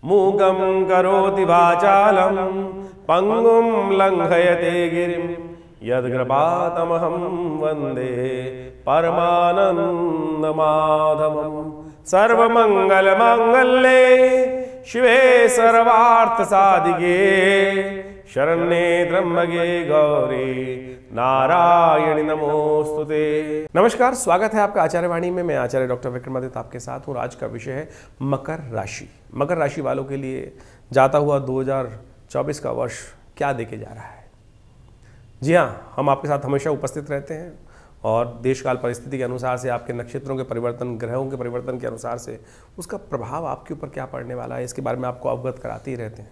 मूकं करोति वाचालं पंगुं लंघयते गिरिं यद्कृपातमहं वन्दे परमानन्दमाधवम्। सर्वमंगलमांगल्ये शिवे सर्वार्थसाधिके शरण्ये त्र्यंबके गौरी नारायणी नमोस्तुते। नमस्कार, स्वागत है आपका आचार्य वाणी में। मैं आचार्य डॉक्टर विक्रमादित्य आपके साथ हूँ। आज का विषय है मकर राशि। मकर राशि वालों के लिए जाता हुआ 2024 का वर्ष क्या देके जा रहा है। जी हाँ, हम आपके साथ हमेशा उपस्थित रहते हैं और देशकाल परिस्थिति के अनुसार से, आपके नक्षत्रों के परिवर्तन, ग्रहों के परिवर्तन के अनुसार से उसका प्रभाव आपके ऊपर क्या पड़ने वाला है, इसके बारे में आपको अवगत कराते ही रहते हैं।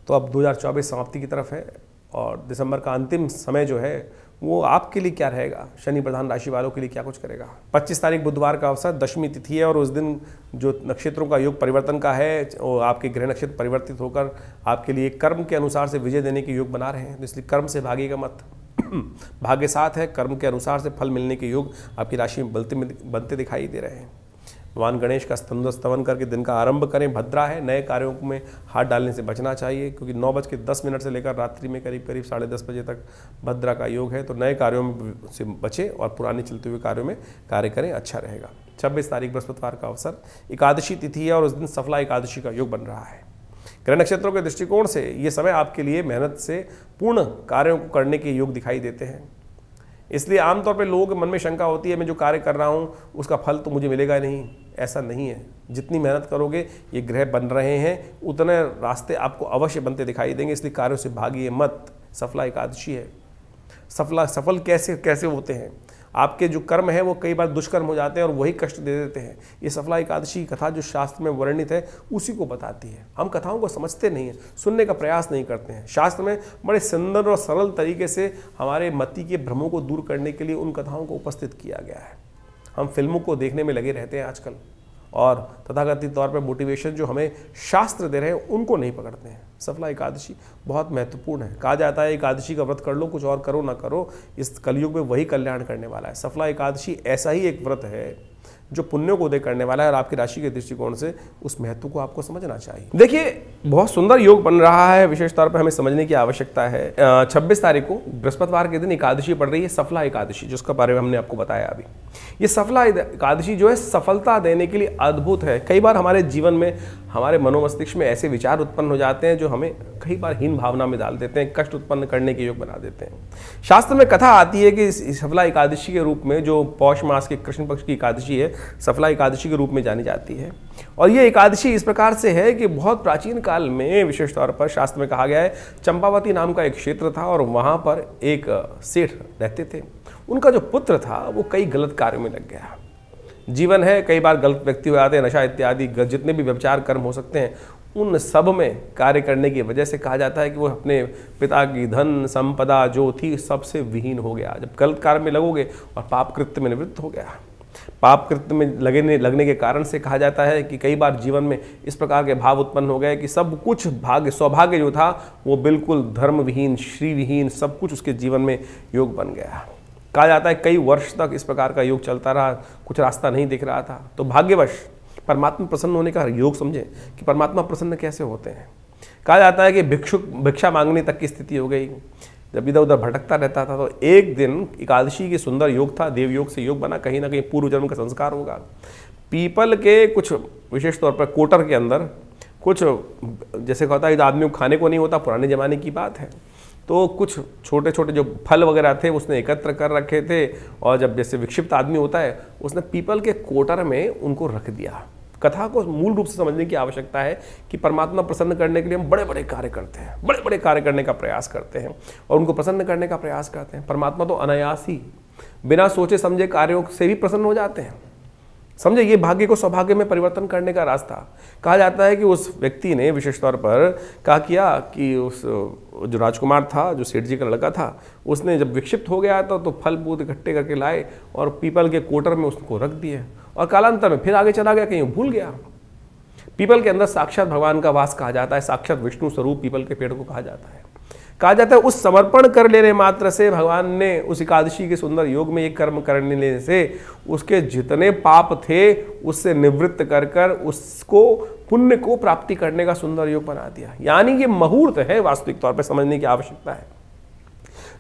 तो अब 2024 समाप्ति की तरफ है और दिसंबर का अंतिम समय जो है वो आपके लिए क्या रहेगा, शनि प्रधान राशि वालों के लिए क्या कुछ करेगा। 25 तारीख बुधवार का अवसर, दशमी तिथि है और उस दिन जो नक्षत्रों का योग परिवर्तन का है वो आपके ग्रह नक्षत्र परिवर्तित होकर आपके लिए कर्म के अनुसार से विजय देने के योग बना रहे हैं। तो इसलिए कर्म से भागेगा मत। भाग्य साथ है, कर्म के अनुसार से फल मिलने के योग आपकी राशि में बनते दिखाई दे रहे हैं। भगवान गणेश का स्तवन करके दिन का आरंभ करें। भद्रा है, नए कार्यों में हाथ डालने से बचना चाहिए क्योंकि 9:10 से लेकर रात्रि में करीब 10:30 बजे तक भद्रा का योग है। तो नए कार्यों में से बचें और पुराने चलते हुए कार्यों में कार्य करें, अच्छा रहेगा। 26 तारीख बृहस्पतिवार का अवसर, एकादशी तिथि है और उस दिन सफला एकादशी का योग बन रहा है। ग्रह नक्षत्रों के दृष्टिकोण से ये समय आपके लिए मेहनत से पूर्ण कार्यों को करने के योग दिखाई देते हैं। इसलिए आमतौर पे लोगों के मन में शंका होती है, मैं जो कार्य कर रहा हूँ उसका फल तो मुझे मिलेगा नहीं। ऐसा नहीं है। जितनी मेहनत करोगे, ये ग्रह बन रहे हैं, उतने रास्ते आपको अवश्य बनते दिखाई देंगे। इसलिए कार्यों से भागिए मत। सफला एकादशी है। सफल कैसे होते हैं। आपके जो कर्म है वो कई बार दुष्कर्म हो जाते हैं और वही कष्ट दे देते हैं। ये सफला एकादशी की कथा जो शास्त्र में वर्णित है उसी को बताती है। हम कथाओं को समझते नहीं हैं, सुनने का प्रयास नहीं करते हैं। शास्त्र में बड़े सुंदर और सरल तरीके से हमारे मति के भ्रमों को दूर करने के लिए उन कथाओं को उपस्थित किया गया है। हम फिल्मों को देखने में लगे रहते हैं आजकल और तथाकथित तौर पर मोटिवेशन जो हमें शास्त्र दे रहे हैं उनको नहीं पकड़ते हैं। सफला एकादशी बहुत महत्वपूर्ण है। कहा जाता है एकादशी का व्रत कर लो, कुछ और करो ना करो, इस कलयुग में वही कल्याण करने वाला है। सफला एकादशी ऐसा ही एक व्रत है जो पुण्यों को उदय करने वाला है और आपकी राशि के दृष्टिकोण से उस महत्व को आपको समझना चाहिए। देखिए, बहुत सुंदर योग बन रहा है, विशेष तौर पर हमें समझने की आवश्यकता है। 26 तारीख को बृहस्पतिवार के दिन एकादशी पड़ रही है, सफला एकादशी, जिसका बारे में हमने आपको बताया अभी। ये सफला एकादशी जो है सफलता देने के लिए अद्भुत है। कई बार हमारे जीवन में, हमारे मनोमस्तिष्क में ऐसे विचार उत्पन्न हो जाते हैं जो हमें कई बार हीन भावना में डाल देते हैं, कष्ट उत्पन्न करने के योग बना देते हैं। शास्त्र में कथा आती है कि सफला एकादशी के रूप में, जो पौष मास के कृष्ण पक्ष की एकादशी है, सफला एकादशी के रूप में जानी जाती है। और ये एकादशी इस प्रकार से है कि बहुत प्राचीन काल में विशेष तौर पर शास्त्र में कहा गया है, चंपावती नाम का एक क्षेत्र था और वहाँ पर एक सेठ रहते थे। उनका जो पुत्र था वो कई गलत कार्यों में लग गया। जीवन है, कई बार गलत व्यक्ति हो जाते हैं, नशा इत्यादि जितने भी व्यभिचार कर्म हो सकते हैं उन सब में कार्य करने की वजह से कहा जाता है कि वो अपने पिता की धन संपदा जो थी सबसे विहीन हो गया। जब गलत कार्य में लगोगे और पाप कृत्य में निवृत्त हो गया। पाप कृत्य में लगने के कारण से कहा जाता है कि कई बार जीवन में इस प्रकार के भाव उत्पन्न हो गए कि सब कुछ सौभाग्य जो था वो बिल्कुल धर्मविहीन, श्रीविहीन, सब कुछ उसके जीवन में योग बन गया। कहा जाता है कई वर्ष तक इस प्रकार का योग चलता रहा, कुछ रास्ता नहीं दिख रहा था। तो भाग्यवश परमात्मा प्रसन्न होने का योग समझे कि परमात्मा प्रसन्न कैसे होते हैं। कहा जाता है कि भिक्षा मांगने तक की स्थिति हो गई। जब इधर उधर भटकता रहता था तो एक दिन एकादशी की सुंदर योग था, देव योग से योग बना, कहीं ना कहीं पूर्व जन्म का संस्कार होगा। पीपल के कुछ विशेष तौर पर कोटर के अंदर कुछ, जैसे कहता है आदमी को खाने को नहीं होता, पुराने ज़माने की बात है, तो कुछ छोटे छोटे जो फल वगैरह थे उसने एकत्र कर रखे थे और जब जैसे विक्षिप्त आदमी होता है उसने पीपल के कोटर में उनको रख दिया। कथा को मूल रूप से समझने की आवश्यकता है कि परमात्मा प्रसन्न करने के लिए हम बड़े बड़े कार्य करते हैं, बड़े बड़े कार्य करने का प्रयास करते हैं और उनको प्रसन्न करने का प्रयास करते हैं। परमात्मा तो अनायास ही बिना सोचे समझे कार्यों से भी प्रसन्न हो जाते हैं। समझे, ये भाग्य को सौभाग्य में परिवर्तन करने का रास्ता। कहा जाता है कि उस व्यक्ति ने विशेष तौर पर क्या किया कि उस जो राजकुमार था, जो सेठ जी का लड़का था, उसने जब विक्षिप्त हो गया था तो फल फूल इकट्ठे करके लाए और पीपल के कोटर में उसको रख दिए और कालांतर में फिर आगे चला गया, कहीं भूल गया। पीपल के अंदर साक्षात भगवान का वास कहा जाता है, साक्षात विष्णु स्वरूप पीपल के पेड़ को कहा जाता है। कहा जाता है उस समर्पण कर लेने मात्र से भगवान ने उस एकादशी के सुंदर योग में एक कर्म करने लेने से उसके जितने पाप थे उससे निवृत्त कर कर उसको पुण्य को प्राप्ति करने का सुंदर योग बना दिया। यानी ये मुहूर्त है, वास्तविक तौर पर समझने की आवश्यकता है।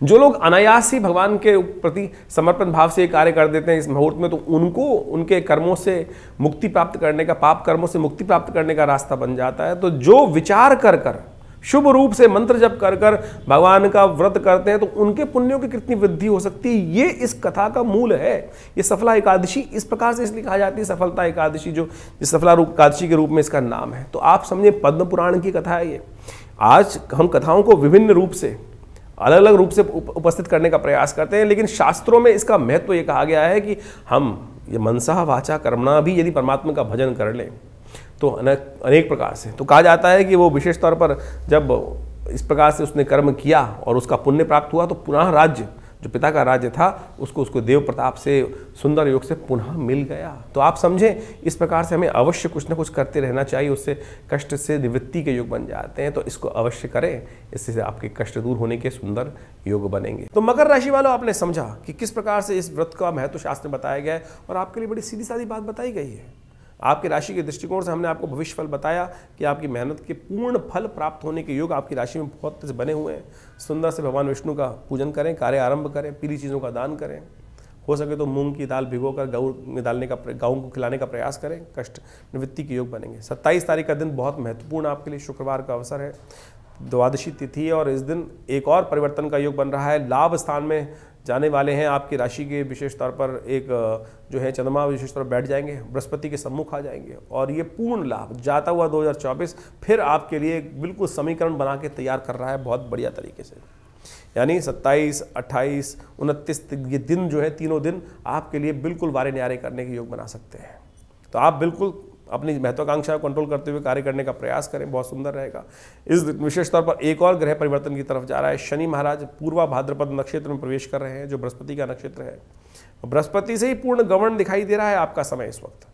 जो लोग अनायास ही भगवान के प्रति समर्पण भाव से कार्य कर देते हैं इस मुहूर्त में, तो उनको उनके कर्मों से मुक्ति प्राप्त करने का, पाप कर्मों से मुक्ति प्राप्त करने का रास्ता बन जाता है। तो जो विचार कर कर शुभ रूप से मंत्र जप कर कर भगवान का व्रत करते हैं तो उनके पुण्यों की कितनी वृद्धि हो सकती है, ये इस कथा का मूल है। ये सफला एकादशी इस प्रकार से इसलिए कहा जाती है सफलता एकादशी, जो सफला एकादशी के रूप में इसका नाम है। तो आप समझे पद्म पुराण की कथा है ये। आज हम कथाओं को विभिन्न रूप से, अलग अलग रूप से उपस्थित करने का प्रयास करते हैं, लेकिन शास्त्रों में इसका महत्व ये कहा गया है कि हम ये मनसा वाचा कर्मणा भी यदि परमात्मा का भजन कर लें तो अनेक प्रकार से, तो कहा जाता है कि वो विशेष तौर पर जब इस प्रकार से उसने कर्म किया और उसका पुण्य प्राप्त हुआ तो पुनः राज्य, जो पिता का राज्य था, उसको देव प्रताप से सुंदर योग से पुनः मिल गया। तो आप समझें इस प्रकार से हमें अवश्य कुछ ना कुछ करते रहना चाहिए, उससे कष्ट से निवृत्ति के योग बन जाते हैं। तो इसको अवश्य करें, इससे आपके कष्ट दूर होने के सुंदर योग बनेंगे। तो मकर राशि वालों, आपने समझा कि किस प्रकार से इस व्रत का महत्व शास्त्र में बताया गया है और आपके लिए बड़ी सीधी सादी बात बताई गई है। आपकी राशि के दृष्टिकोण से हमने आपको भविष्य फल बताया कि आपकी मेहनत के पूर्ण फल प्राप्त होने के योग आपकी राशि में बहुत से बने हुए हैं। सुंदर से भगवान विष्णु का पूजन करें, कार्य आरंभ करें, पीली चीज़ों का दान करें, हो सके तो मूंग की दाल भिगोकर गऊ में डालने का, गाँव को खिलाने का प्रयास करें, कष्ट निवृत्ति के योग बनेंगे। 27 तारीख का दिन बहुत महत्वपूर्ण आपके लिए शुक्रवार का अवसर है, द्वादशी तिथि है और इस दिन एक और परिवर्तन का योग बन रहा है। लाभ स्थान में जाने वाले हैं आपकी राशि के विशेष तौर पर एक जो है चंद्रमा विशेष तौर पर बैठ जाएंगे, बृहस्पति के सम्मुख आ जाएंगे और ये पूर्ण लाभ जाता हुआ 2024 फिर आपके लिए बिल्कुल समीकरण बना के तैयार कर रहा है बहुत बढ़िया तरीके से। यानी 27, 28, 29 ये दिन जो है, तीनों दिन आपके लिए बिल्कुल वारे न्यारे करने के योग बना सकते हैं। तो आप बिल्कुल अपनी महत्वाकांक्षा को कंट्रोल करते हुए कार्य करने का प्रयास करें, बहुत सुंदर रहेगा। इस विशेष तौर पर एक और ग्रह परिवर्तन की तरफ जा रहा है। शनि महाराज पूर्वा भाद्रपद नक्षत्र में प्रवेश कर रहे हैं, जो बृहस्पति का नक्षत्र है। बृहस्पति से ही पूर्ण गमन दिखाई दे रहा है आपका समय इस वक्त।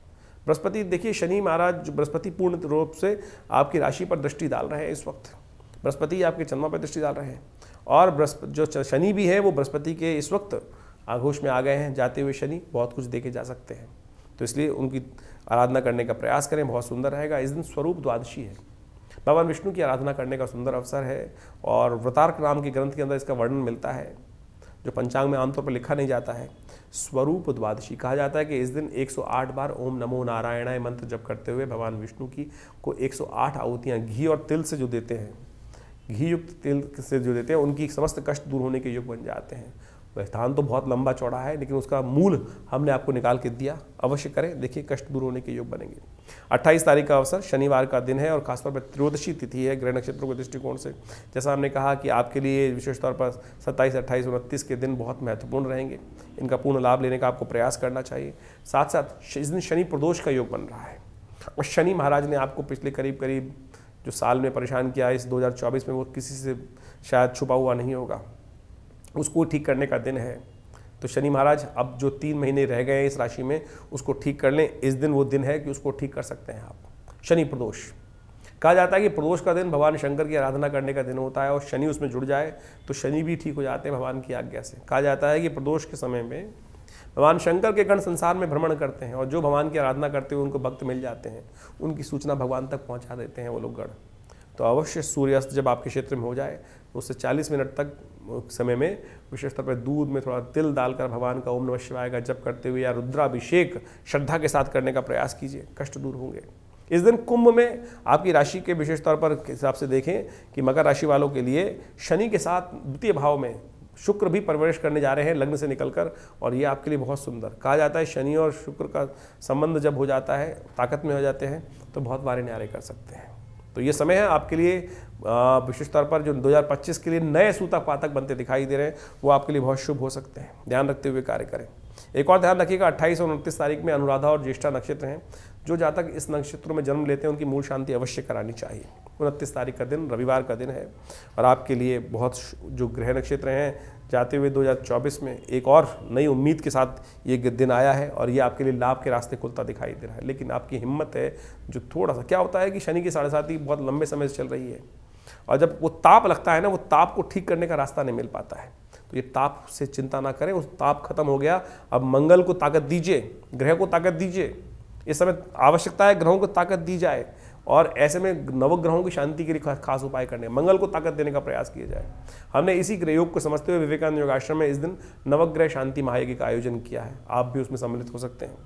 बृहस्पति देखिए, शनि महाराज जो बृहस्पति पूर्ण रूप से आपकी राशि पर दृष्टि डाल रहे हैं इस वक्त। बृहस्पति आपके चंद्रमा पर दृष्टि डाल रहे हैं और बृहस्पति जो शनि भी है वो बृहस्पति के इस वक्त आघोष में आ गए हैं। जाते हुए शनि बहुत कुछ देके जा सकते हैं, तो इसलिए उनकी आराधना करने का प्रयास करें, बहुत सुंदर रहेगा। इस दिन स्वरूप द्वादशी है, भगवान विष्णु की आराधना करने का सुंदर अवसर है और व्रतार्क नाम के ग्रंथ के अंदर इसका वर्णन मिलता है, जो पंचांग में आमतौर पर लिखा नहीं जाता है। स्वरूप द्वादशी कहा जाता है कि इस दिन 108 बार ओम नमो नारायणाय मंत्र जप करते हुए भगवान विष्णु की को 108 आहुतियाँ घी और तिल से जो देते हैं, घी युक्त तिल से जो देते हैं, उनकी समस्त कष्ट दूर होने के योग बन जाते हैं। वह स्थान तो बहुत लंबा चौड़ा है, लेकिन उसका मूल हमने आपको निकाल के दिया। अवश्य करें, देखिए कष्ट दूर होने के योग बनेंगे। 28 तारीख का अवसर शनिवार का दिन है और खासतौर पर त्रयोदशी तिथि है ग्रह नक्षत्रों के दृष्टिकोण से। जैसा हमने कहा कि आपके लिए विशेष तौर पर 27, 28, 29 के दिन बहुत महत्वपूर्ण रहेंगे, इनका पूर्ण लाभ लेने का आपको प्रयास करना चाहिए। साथ साथ इस दिन शनि प्रदोष का योग बन रहा है और शनि महाराज ने आपको पिछले करीब जो साल में परेशान किया, इस 2024 में वो किसी से शायद छुपा हुआ नहीं होगा, उसको ठीक करने का दिन है। तो शनि महाराज अब जो 3 महीने रह गए हैं इस राशि में, उसको ठीक कर लें। इस दिन वो दिन है कि उसको ठीक कर सकते हैं आप। शनि प्रदोष कहा जाता है कि प्रदोष का दिन भगवान शंकर की आराधना करने का दिन होता है और शनि उसमें जुड़ जाए तो शनि भी ठीक हो जाते हैं भगवान की आज्ञा से। कहा जाता है कि प्रदोष के समय में भगवान शंकर के गण संसार में भ्रमण करते हैं और जो भगवान की आराधना करते हुए उनको भक्त मिल जाते हैं, उनकी सूचना भगवान तक पहुँचा देते हैं वो लोग गण। तो अवश्य सूर्यास्त जब आपके क्षेत्र में हो जाए तो उससे 40 मिनट तक समय में विशेष तौर पर दूध में थोड़ा तिल डालकर भगवान का ओम नमः शिवाय का जप करते हुए या रुद्राभिषेक श्रद्धा के साथ करने का प्रयास कीजिए, कष्ट दूर होंगे। इस दिन कुंभ में आपकी राशि के विशेष तौर पर हिसाब से देखें कि मकर राशि वालों के लिए शनि के साथ द्वितीय भाव में शुक्र भी प्रवेश करने जा रहे हैं लग्न से निकलकर, और ये आपके लिए बहुत सुंदर। कहा जाता है शनि और शुक्र का संबंध जब हो जाता है, ताकत में हो जाते हैं, तो बहुत वारे न्यारे कर सकते हैं। तो ये समय है आपके लिए विशेष तौर पर जो 2025 के लिए नए सूतक पातक बनते दिखाई दे रहे हैं, वो आपके लिए बहुत शुभ हो सकते हैं। ध्यान रखते हुए कार्य करें। एक और ध्यान रखिएगा, 28 और 29 तारीख में अनुराधा और ज्येष्ठा नक्षत्र हैं। जो जातक इस नक्षत्रों में जन्म लेते हैं उनकी मूल शांति अवश्य करानी चाहिए। 29 तारीख का दिन रविवार का दिन है और आपके लिए बहुत जो ग्रह नक्षत्र हैं, जाते हुए 2024 में एक और नई उम्मीद के साथ ये दिन आया है और ये आपके लिए लाभ के रास्ते खुलता दिखाई दे रहा है। लेकिन आपकी हिम्मत है जो थोड़ा सा, क्या होता है कि शनि की 7.5 बहुत लंबे समय से चल रही है और जब वो ताप लगता है ना, वो ताप को ठीक करने का रास्ता नहीं मिल पाता है। तो ये ताप से चिंता ना करें, उस ताप खत्म हो गया, अब मंगल को ताकत दीजिए, ग्रह को ताकत दीजिए। इस समय आवश्यकता है ग्रहों को ताकत दी जाए, और ऐसे में नवग्रहों की शांति के लिए खास उपाय करने, मंगल को ताकत देने का प्रयास किया जाए। हमने इसी ग्रह योग को समझते हुए विवेकानंद योगाश्रम में इस दिन नवग्रह शांति महायज्ञ का आयोजन किया है। आप भी उसमें सम्मिलित हो सकते हैं।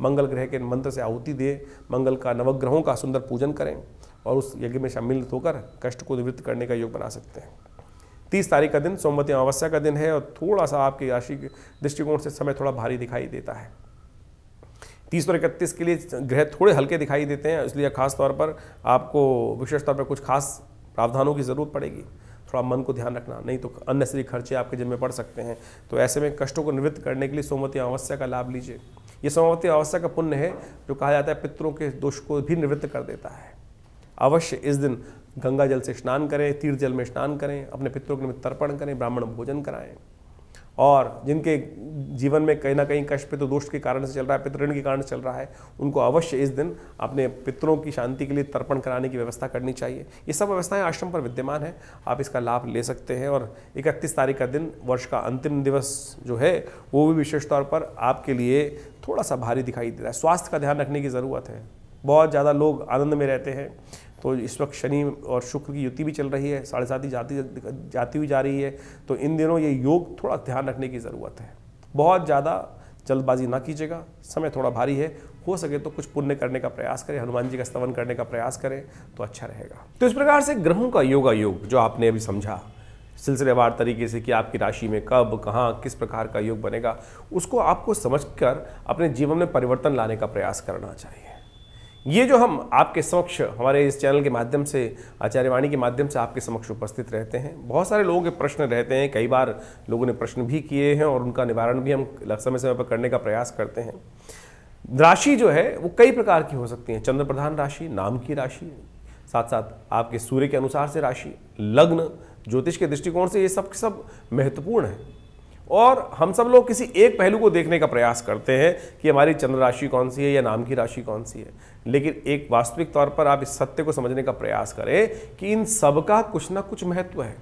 मंगल ग्रह के मंत्र से आहुति दें, मंगल का नवग्रहों का सुंदर पूजन करें और उस यज्ञ में सम्मिलित होकर कष्ट को निवृत्त करने का योग बना सकते हैं। 30 तारीख का दिन सोमवती अमावस्या का दिन है और थोड़ा सा आपकी राशि के दृष्टिकोण से समय थोड़ा भारी दिखाई देता है। 30 और 31 के लिए ग्रह थोड़े हल्के दिखाई देते हैं, इसलिए खास तौर पर आपको विशेष तौर पर कुछ खास प्रावधानों की ज़रूरत पड़ेगी। थोड़ा मन को ध्यान रखना, नहीं तो अननेसेसरी खर्चे आपके जिम्मे पड़ सकते हैं। तो ऐसे में कष्टों को निवृत्त करने के लिए सोमवती अमावस्या का लाभ लीजिए। ये सोमवती अमावस्या का पुण्य है जो कहा जाता है पितरों के दोष को भी निवृत्त कर देता है। अवश्य इस दिन गंगा जल से स्नान करें, तीर्थ जल में स्नान करें, अपने पितरों के निमित्त तर्पण करें, ब्राह्मण भोजन कराएं। और जिनके जीवन में कहीं ना कहीं कष्ट पितृ दोष के कारण से चल रहा है, पितृ ऋण के कारण से चल रहा है, उनको अवश्य इस दिन अपने पितरों की शांति के लिए तर्पण कराने की व्यवस्था करनी चाहिए। ये सब व्यवस्थाएं आश्रम पर विद्यमान है, आप इसका लाभ ले सकते हैं। और 31 तारीख का दिन वर्ष का अंतिम दिवस जो है वो भी विशेष तौर पर आपके लिए थोड़ा सा भारी दिखाई दे रहा है। स्वास्थ्य का ध्यान रखने की ज़रूरत है। बहुत ज़्यादा लोग आनंद में रहते हैं, तो इस वक्त शनि और शुक्र की युति भी चल रही है, 7.5 जाती हुई जा रही है। तो इन दिनों ये योग थोड़ा ध्यान रखने की ज़रूरत है। बहुत ज़्यादा जल्दबाजी ना कीजिएगा, समय थोड़ा भारी है। हो सके तो कुछ पुण्य करने का प्रयास करें, हनुमान जी का स्तवन करने का प्रयास करें तो अच्छा रहेगा। तो इस प्रकार से ग्रहों का योग जो आपने अभी समझा सिलसिलेवार तरीके से कि आपकी राशि में कब, कहाँ, किस प्रकार का योग बनेगा, उसको आपको समझकर अपने जीवन में परिवर्तन लाने का प्रयास करना चाहिए। ये जो हम आपके समक्ष हमारे इस चैनल के माध्यम से, आचार्यवाणी के माध्यम से आपके समक्ष उपस्थित रहते हैं, बहुत सारे लोगों के प्रश्न रहते हैं, कई बार लोगों ने प्रश्न भी किए हैं और उनका निवारण भी हम समय समय पर करने का प्रयास करते हैं। राशि जो है वो कई प्रकार की हो सकती है। चंद्र प्रधान राशि, नाम की राशि, साथ साथ आपके सूर्य के अनुसार से राशि, लग्न, ज्योतिष के दृष्टिकोण से ये सब महत्वपूर्ण है। और हम सब लोग किसी एक पहलू को देखने का प्रयास करते हैं कि हमारी चंद्र राशि कौन सी है या नाम की राशि कौन सी है, लेकिन एक वास्तविक तौर पर आप इस सत्य को समझने का प्रयास करें कि इन सब का कुछ ना कुछ महत्व है।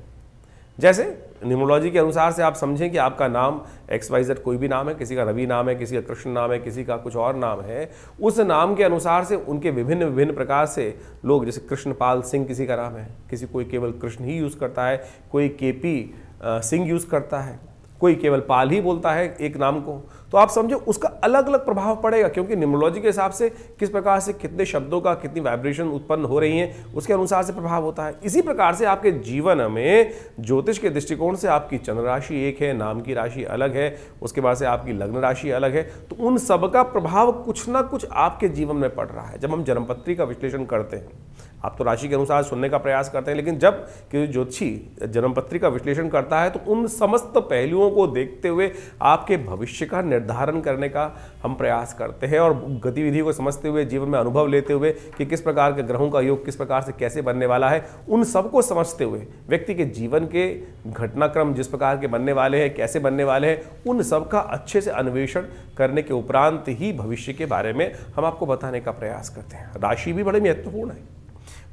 जैसे न्यूमरोलॉजी के अनुसार से आप समझें कि आपका नाम XYZ कोई भी नाम है, किसी का रवि नाम है, किसी का कृष्ण नाम है, किसी का कुछ और नाम है, उस नाम के अनुसार से उनके विभिन्न विभिन्न प्रकार से लोग, जैसे कृष्णपाल सिंह किसी का नाम है, किसी कोई केवल कृष्ण ही यूज़ करता है, कोई KP सिंह यूज़ करता है, कोई केवल पाल ही बोलता है एक नाम को। तो आप समझो उसका अलग अलग प्रभाव पड़ेगा, क्योंकि न्यूमरोलॉजी के हिसाब से किस प्रकार से कितने शब्दों का कितनी वाइब्रेशन उत्पन्न हो रही हैं उसके अनुसार से प्रभाव होता है। इसी प्रकार से आपके जीवन में ज्योतिष के दृष्टिकोण से आपकी चंद्र राशि एक है, नाम की राशि अलग है, उसके बाद से आपकी लग्न राशि अलग है, तो उन सब का प्रभाव कुछ ना कुछ आपके जीवन में पड़ रहा है। जब हम जन्मपत्री का विश्लेषण करते हैं, आप तो राशि के अनुसार सुनने का प्रयास करते हैं, लेकिन जब कि ज्योतिषी जन्मपत्री का विश्लेषण करता है तो उन समस्त पहलुओं को देखते हुए आपके भविष्य का निर्धारण करने का हम प्रयास करते हैं और गतिविधि को समझते हुए, जीवन में अनुभव लेते हुए कि किस प्रकार के ग्रहों का योग किस प्रकार से कैसे बनने वाला है, उन सबको समझते हुए व्यक्ति के जीवन के घटनाक्रम जिस प्रकार के बनने वाले हैं, कैसे बनने वाले हैं, उन सब का अच्छे से अन्वेषण करने के उपरांत ही भविष्य के बारे में हम आपको बताने का प्रयास करते हैं। राशि भी बड़ी महत्वपूर्ण है।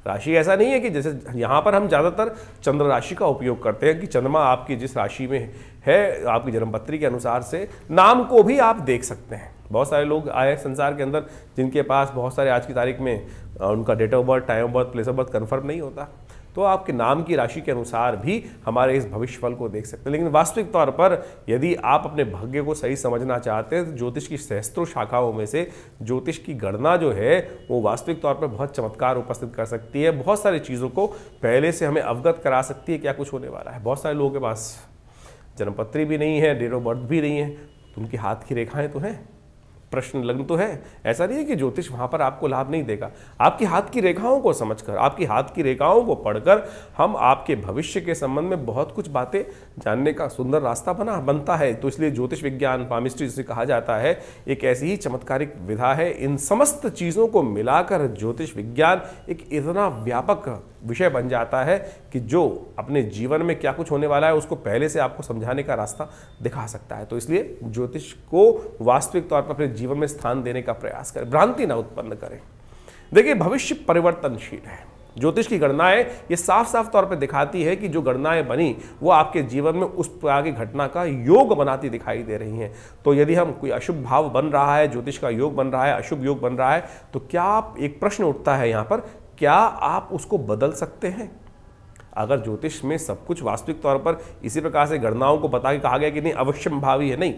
राशि ऐसा नहीं है कि जैसे यहाँ पर हम ज़्यादातर चंद्र राशि का उपयोग करते हैं कि चंद्रमा आपकी जिस राशि में है, आपकी जन्मपत्री के अनुसार से नाम को भी आप देख सकते हैं। बहुत सारे लोग आए संसार के अंदर जिनके पास बहुत सारे आज की तारीख में उनका date of birth, time of birth, place of birth confirm नहीं होता, तो आपके नाम की राशि के अनुसार भी हमारे इस भविष्यफल को देख सकते हैं। लेकिन वास्तविक तौर पर यदि आप अपने भाग्य को सही समझना चाहते हैं तो ज्योतिष की सहस्त्रों शाखाओं में से ज्योतिष की गणना जो है वो वास्तविक तौर पर बहुत चमत्कार उपस्थित कर सकती है, बहुत सारी चीज़ों को पहले से हमें अवगत करा सकती है क्या कुछ होने वाला है। बहुत सारे लोगों के पास जन्मपत्री भी नहीं है, डेट ऑफ बर्थ भी नहीं है, तो उनकी हाथ की रेखाएँ तो हैं, प्रश्न लग्न तो है। ऐसा नहीं है कि ज्योतिष वहाँ पर आपको लाभ नहीं देगा। आपकी हाथ की रेखाओं को समझकर, आपकी हाथ की रेखाओं को पढ़कर हम आपके भविष्य के संबंध में बहुत कुछ बातें जानने का सुंदर रास्ता बनता है। तो इसलिए ज्योतिष विज्ञान, पामिस्ट्री जिसे कहा जाता है, एक ऐसी ही चमत्कारिक विधा है। इन समस्त चीज़ों को मिलाकर ज्योतिष विज्ञान एक इतना व्यापक विषय बन जाता है कि जो अपने जीवन में क्या कुछ होने वाला है उसको पहले से आपको समझाने का रास्ता दिखा सकता है। तो इसलिए ज्योतिष को वास्तविक तौर पर अपने जीवन में स्थान देने का प्रयास करें, भ्रांति ना उत्पन्न करें। देखिए, भविष्य परिवर्तनशील है। ज्योतिष की गणनाएं ये साफ साफ तौर पर दिखाती है कि जो गणनाएं बनी वो आपके जीवन में उस प्रकार की घटना का योग बनाती दिखाई दे रही हैं। तो यदि हम कोई अशुभ भाव बन रहा है, ज्योतिष का योग बन रहा है, अशुभ योग बन रहा है, तो क्या आप, एक प्रश्न उठता है यहाँ पर, क्या आप उसको बदल सकते हैं? अगर ज्योतिष में सब कुछ वास्तविक तौर पर इसी प्रकार से गणनाओं को बता के कहा गया कि नहीं अवश्यम भावी है, नहीं,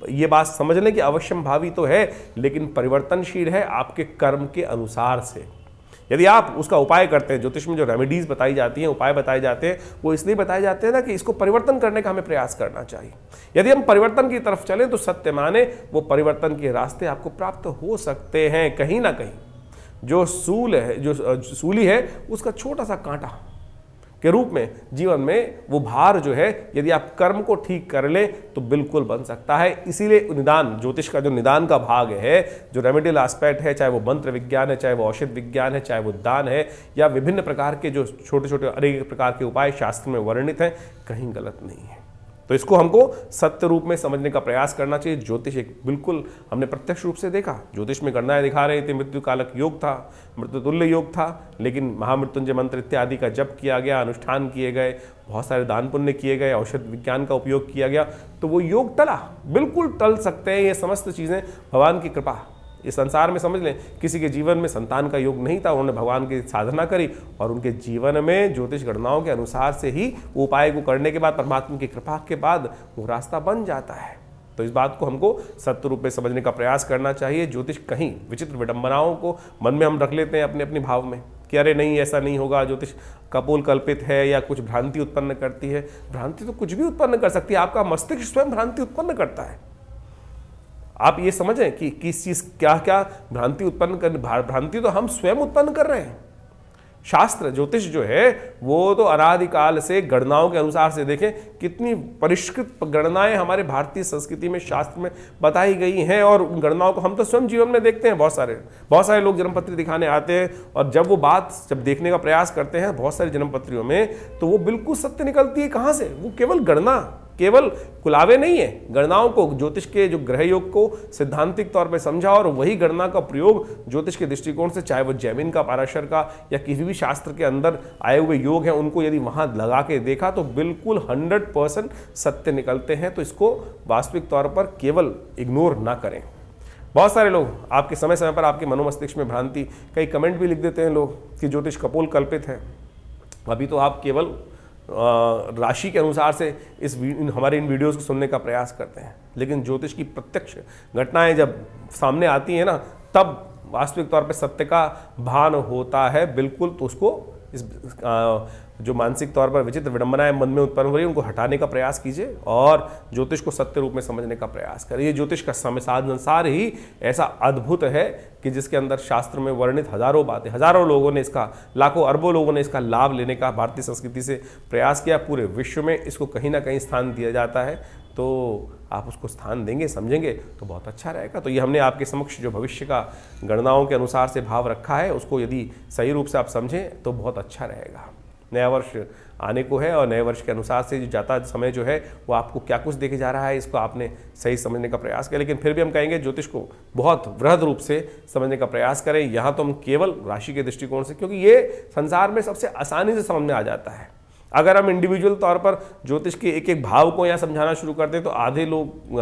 ये बात समझ लें कि अवश्यम भावी तो है लेकिन परिवर्तनशील है आपके कर्म के अनुसार से। यदि आप उसका उपाय करते हैं, ज्योतिष में जो रेमेडीज बताई जाती हैं, उपाय बताए जाते हैं, वो इसलिए बताए जाते हैं ना कि इसको परिवर्तन करने का हमें प्रयास करना चाहिए। यदि हम परिवर्तन की तरफ चलें तो सत्य माने वो परिवर्तन के रास्ते आपको प्राप्त हो सकते हैं। कहीं ना कहीं जो सूली है उसका छोटा सा कांटा के रूप में जीवन में वो भार जो है, यदि आप कर्म को ठीक कर लें तो बिल्कुल बन सकता है। इसीलिए निदान, ज्योतिष का जो निदान का भाग है, जो रेमेडियल एस्पेक्ट है, चाहे वो मंत्र विज्ञान है, चाहे वो औषध विज्ञान है, चाहे वो दान है, या विभिन्न प्रकार के जो छोटे छोटे अनेक प्रकार के उपाय शास्त्र में वर्णित हैं, कहीं गलत नहीं है। तो इसको हमको सत्य रूप में समझने का प्रयास करना चाहिए। ज्योतिष एक बिल्कुल हमने प्रत्यक्ष रूप से देखा, ज्योतिष में गणनाएं दिखा रहे थे, मृत्यु कालक योग था, मृत्यु तुल्य योग था, लेकिन महामृत्युंजय मंत्र इत्यादि का जप किया गया, अनुष्ठान किए गए, बहुत सारे दान पुण्य किए गए, औषध विज्ञान का उपयोग किया गया, तो वो योग टला, बिल्कुल टल सकते हैं। ये समस्त चीज़ें भगवान की कृपा। इस संसार में समझ लें, किसी के जीवन में संतान का योग नहीं था, उन्होंने भगवान की साधना करी और उनके जीवन में ज्योतिष गणनाओं के अनुसार से ही वो उपाय को करने के बाद, परमात्मा की कृपा के बाद वो रास्ता बन जाता है। तो इस बात को हमको सत्य रूप में समझने का प्रयास करना चाहिए। ज्योतिष कहीं विचित्र विडंबनाओं को मन में हम रख लेते हैं अपने अपने भाव में कि अरे नहीं, ऐसा नहीं होगा, ज्योतिष कपोल कल्पित है या कुछ भ्रांति उत्पन्न करती है। भ्रांति तो कुछ भी उत्पन्न कर सकती है, आपका मस्तिष्क स्वयं भ्रांति उत्पन्न करता है। आप ये समझें कि किस चीज क्या क्या भ्रांति उत्पन्न कर, भ्रांति तो हम स्वयं उत्पन्न कर रहे हैं। शास्त्र ज्योतिष जो है वो तो अनादिकाल से गणनाओं के अनुसार से, देखें कितनी परिष्कृत गणनाएं हमारे भारतीय संस्कृति में, शास्त्र में बताई गई हैं, और उन गणनाओं को हम तो स्वयं जीवन में देखते हैं। बहुत सारे लोग जन्मपत्री दिखाने आते हैं और जब वो बात जब देखने का प्रयास करते हैं बहुत सारी जन्मपत्रियों में, तो वो बिल्कुल सत्य निकलती है। कहाँ से? वो केवल गणना, केवल कुलावे नहीं है, गणनाओं को, ज्योतिष के जो ग्रह योग को सिद्धांतिक तौर पे समझा और वही गणना का प्रयोग ज्योतिष के दृष्टिकोण से, चाहे वो जैमिन का, पाराशर का या किसी भी शास्त्र के अंदर आए हुए योग हैं, उनको यदि वहां लगा के देखा तो बिल्कुल 100% सत्य निकलते हैं। तो इसको वास्तविक तौर पर केवल इग्नोर ना करें। बहुत सारे लोग आपके समय समय पर आपके मनोमस्तिष्क में भ्रांति, कई कमेंट भी लिख देते हैं लोग कि ज्योतिष कपोल कल्पित है। अभी तो आप केवल राशि के अनुसार से हमारे इन वीडियोस को सुनने का प्रयास करते हैं, लेकिन ज्योतिष की प्रत्यक्ष घटनाएं जब सामने आती हैं ना, तब वास्तविक तौर पे सत्य का भान होता है बिल्कुल। तो उसको इस जो मानसिक तौर पर विचित्र विडंबनाएं मन में उत्पन्न हो रही है, उनको हटाने का प्रयास कीजिए और ज्योतिष को सत्य रूप में समझने का प्रयास करिए। ज्योतिष का संसार ही ऐसा अद्भुत है कि जिसके अंदर शास्त्र में वर्णित हजारों बातें, हजारों लोगों ने इसका, लाखों अरबों लोगों ने इसका लाभ लेने का भारतीय संस्कृति से प्रयास किया। पूरे विश्व में इसको कहीं ना कहीं स्थान दिया जाता है, तो आप उसको स्थान देंगे, समझेंगे तो बहुत अच्छा रहेगा। तो ये हमने आपके समक्ष जो भविष्य का गणनाओं के अनुसार से भाव रखा है, उसको यदि सही रूप से आप समझें तो बहुत अच्छा रहेगा। नया वर्ष आने को है और नए वर्ष के अनुसार से जो जाता समय जो है वो आपको क्या कुछ देखे जा रहा है, इसको आपने सही समझने का प्रयास किया। लेकिन फिर भी हम कहेंगे ज्योतिष को बहुत वृहद रूप से समझने का प्रयास करें। यहाँ तो हम केवल राशि के दृष्टिकोण से, क्योंकि ये संसार में सबसे आसानी से समझ में आ जाता है। अगर हम इंडिविजुअल तौर पर ज्योतिष के एक एक भाव को यहाँ समझाना शुरू कर दें, तो आधे लोग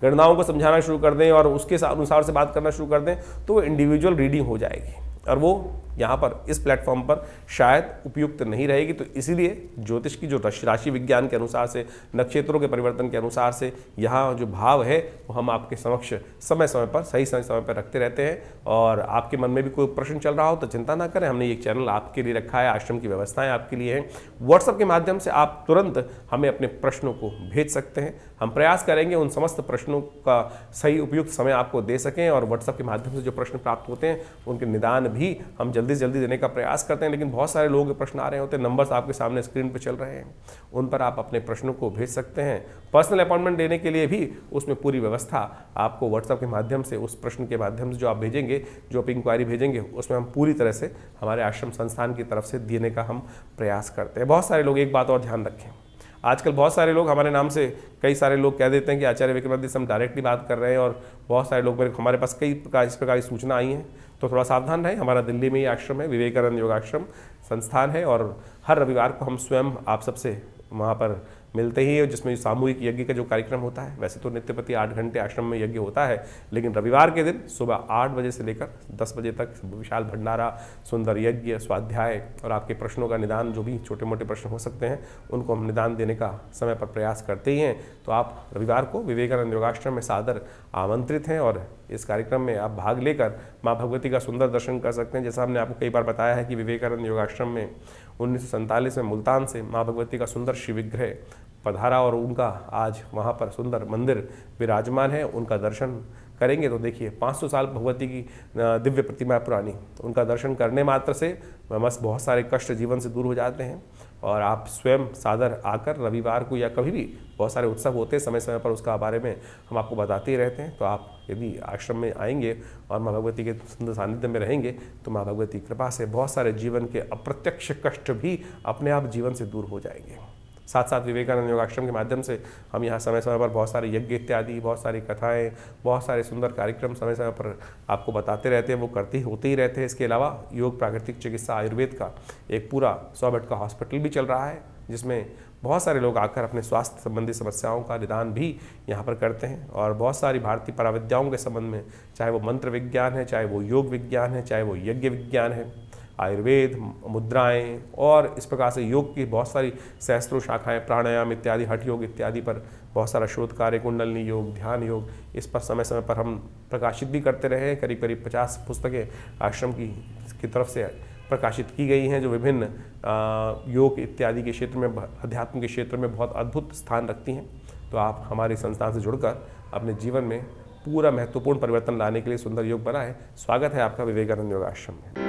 गणनाओं को समझाना शुरू कर दें और उसके अनुसार से बात करना शुरू कर दें, तो वो इंडिविजुअल रीडिंग हो जाएगी और वो यहाँ पर इस प्लेटफॉर्म पर शायद उपयुक्त नहीं रहेगी। तो इसीलिए ज्योतिष की जो राशि विज्ञान के अनुसार से, नक्षत्रों के परिवर्तन के अनुसार से यहाँ जो भाव है वो हम आपके समक्ष समय समय पर, सही समय पर रखते रहते हैं। और आपके मन में भी कोई प्रश्न चल रहा हो तो चिंता ना करें, हमने एक चैनल आपके लिए रखा है, आश्रम की व्यवस्थाएं आपके लिए हैं। व्हाट्सएप के माध्यम से आप तुरंत हमें अपने प्रश्नों को भेज सकते हैं। हम प्रयास करेंगे उन समस्त प्रश्नों का सही उपयुक्त समय आपको दे सकें, और व्हाट्सएप के माध्यम से जो प्रश्न प्राप्त होते हैं उनके निदान भी हम जल्दी से जल्दी देने का प्रयास करते हैं। लेकिन बहुत सारे लोगों के प्रश्न आ रहे होते हैं, नंबर्स आपके सामने स्क्रीन पर चल रहे हैं, उन पर आप अपने प्रश्नों को भेज सकते हैं। पर्सनल अपॉइंटमेंट लेने के लिए भी उसमें पूरी व्यवस्था आपको व्हाट्सएप के माध्यम से, उस प्रश्न के माध्यम से जो आप भेजेंगे, जो आप इंक्वायरी भेजेंगे, उसमें हम पूरी तरह से हमारे आश्रम संस्थान की तरफ से देने का हम प्रयास करते हैं। बहुत सारे लोग, एक बात और ध्यान रखें, आजकल बहुत सारे लोग हमारे नाम से, कई सारे लोग कह देते हैं कि आचार्य विक्रमादित्य से हम डायरेक्टली बात कर रहे हैं, और बहुत सारे लोग हमारे पास कई प्रकार इस प्रकार की सूचना आई हैं। तो थोड़ा सावधान रहें। हमारा दिल्ली में ही आश्रम है, विवेकानंद योगाश्रम संस्थान है, और हर रविवार को हम स्वयं आप सबसे वहाँ पर मिलते ही है, जिसमें सामूहिक यज्ञ का जो कार्यक्रम होता है। वैसे तो नित्य प्रति 8 घंटे आश्रम में यज्ञ होता है, लेकिन रविवार के दिन सुबह 8 बजे से लेकर 10 बजे तक विशाल भंडारा, सुंदर यज्ञ, स्वाध्याय और आपके प्रश्नों का निदान, जो भी छोटे मोटे प्रश्न हो सकते हैं उनको हम निदान देने का समय पर प्रयास करते ही हैं। तो आप रविवार को विवेकानंद योगाश्रम में सादर आमंत्रित हैं और इस कार्यक्रम में आप भाग लेकर माँ भगवती का सुंदर दर्शन कर सकते हैं। जैसा हमने आपको कई बार बताया है कि विवेकानंद योगाश्रम में 1947 में मुल्तान से माँ भगवती का सुंदर शिव विग्रह पधारा और उनका आज वहाँ पर सुंदर मंदिर विराजमान है। उनका दर्शन करेंगे तो देखिए 500 साल भगवती की दिव्य प्रतिमा पुरानी, उनका दर्शन करने मात्र से बस बहुत सारे कष्ट जीवन से दूर हो जाते हैं। और आप स्वयं सादर आकर रविवार को या कभी भी बहुत सारे उत्सव होते हैं, समय समय पर उसका बारे में हम आपको बताते ही रहते हैं। तो आप यदि आश्रम में आएंगे और माँ भगवती के सुंदर सानिध्य में रहेंगे तो माँ भगवती की कृपा से बहुत सारे जीवन के अप्रत्यक्ष कष्ट भी अपने आप जीवन से दूर हो जाएंगे। साथ साथ विवेकानंद योगाश्रम के माध्यम से हम यहाँ समय समय पर बहुत सारे यज्ञ इत्यादि, बहुत सारी कथाएं, बहुत सारे सुंदर कार्यक्रम समय समय पर आपको बताते रहते हैं, वो होते ही रहते हैं। इसके अलावा योग, प्राकृतिक चिकित्सा, आयुर्वेद का एक पूरा 100 बेड का हॉस्पिटल भी चल रहा है, जिसमें बहुत सारे लोग आकर अपने स्वास्थ्य संबंधी समस्याओं का निदान भी यहाँ पर करते हैं। और बहुत सारी भारतीय पराविद्याओं के संबंध में, चाहे वो मंत्र विज्ञान है, चाहे वो योग विज्ञान है, चाहे वो यज्ञ विज्ञान है, आयुर्वेद, मुद्राएं और इस प्रकार से योग की बहुत सारी सहस्त्रों शाखाएं, प्राणायाम इत्यादि, हठ योग इत्यादि पर बहुत सारा शोध कार्य, कुंडलनी योग, ध्यान योग, इस पर समय समय पर हम प्रकाशित भी करते रहे हैं। करीब करीब 50 पुस्तकें आश्रम की तरफ से प्रकाशित की गई हैं, जो विभिन्न योग इत्यादि के क्षेत्र में, अध्यात्म के क्षेत्र में बहुत अद्भुत स्थान रखती हैं। तो आप हमारे संस्थान से जुड़कर अपने जीवन में पूरा महत्वपूर्ण परिवर्तन लाने के लिए सुंदर योग बनाएं। स्वागत है आपका विवेकानंद योगाश्रम में।